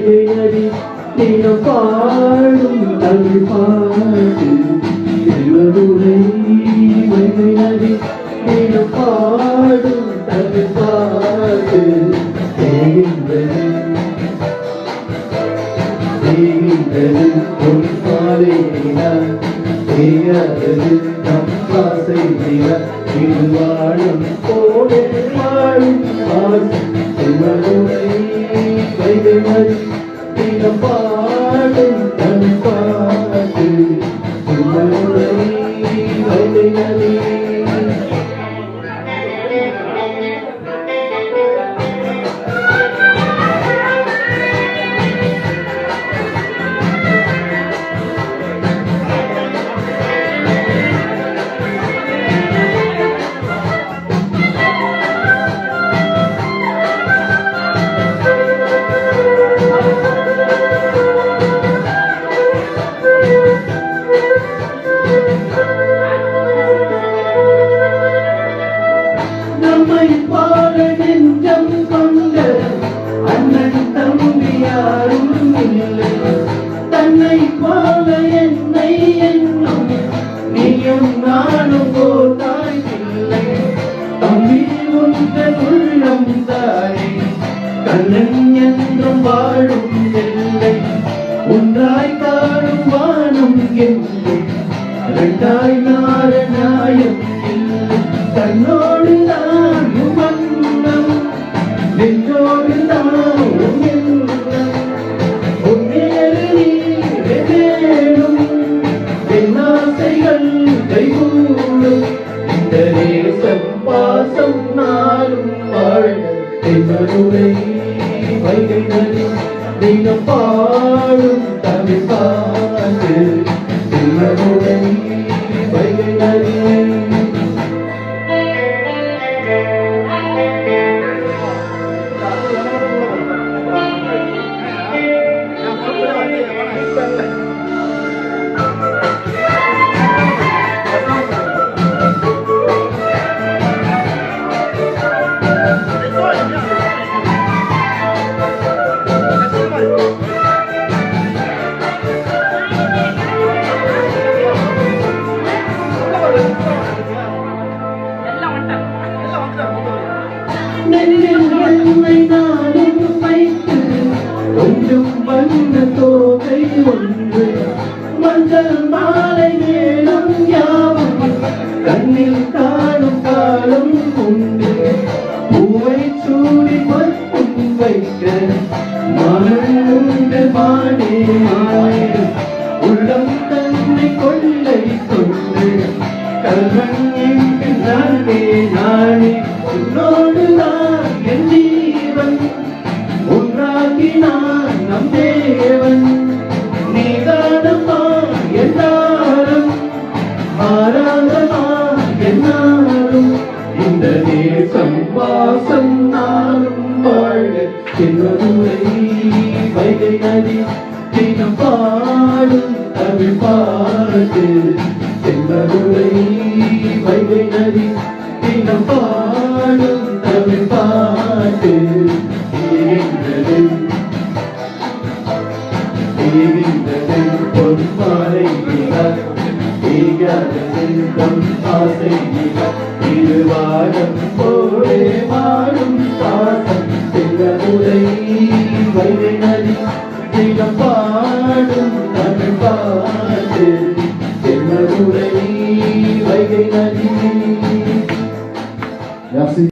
வைகை நதி தினம் பாடும் தமிழ் பாட்டு செல்வதுரை வைகை நதி தினம் பாடும் தமிழ் பாட்டு தேகின்றது உன் பாதை நிலா தேயாதது நம் ஆசை நிலா இது வாழும் போலே வாழும் ஆசை செல்வதுரை வைகை நதி தினம் பாடும் தமிழ் பாட்டு செல்வதுரை வைகை நதி நம்மை போல நெஞ்சம் கொண்ட அண்ணன் தம்பி யாரும் இல்லை தன்னை போல என்னை என்னும் நீயும் நானும் போதாய் இல்லை தம்பி உங்கள் உள்ளம் தானே கண்ணன் என்றும் வாழும் இல்லை ஒன்றாய் காணும் வாழும் என்று இரண்டாய் நார நாயம் இல்லை கண்ணோடு நானும் வண்ணம் நெஞ்சோடு நானும் எண்ணம் உன்னேறு நீரே வேணும் என்னாசைகள் கைகூடும் இந்த நேசம் பாசம் நாளும் வாழ தென்மதுரை வைகை நதி தினம் பாடும் தமிழ் பாட்டு தென்மதுரை வைகை நதி என்னை நானும் வைத்து கொஞ்சம் வந்த தோகை ஒன்று மஞ்சள் மாலை மேலும் யாவும் கண்ணில் காணும் காலம் உண்டு பூவை சூடி மட்டும் வைக்க மனம் உண்டு மானே உள்ளம் தன்னை கொள்ளை கொண்டு கல்வன் எங்கு நானே நானே உன்னோடு நான் என் ஜீவன் ஒன்றாகி நான் நம் தேவன் நீதானமா என்றாலும் மாறாதமா என்னாலும் இந்த தேசம் வாசம் நாளும் வாழ தென்மதுரை வைகை நதி தினம் பாடும் தமிழ் பாட்டு தென்மதுரை வைகை நதி தினம் பாடும் தமிழ் பாட்டு தேகின்றது பொன் மாலை நிலா தேயாதது நம் ஆசை நிலா இது வாழும் போலே வாழும் பாசம் தென்மதுரை வைகை நதி தினம் பாடும் தமிழ் பாட்டு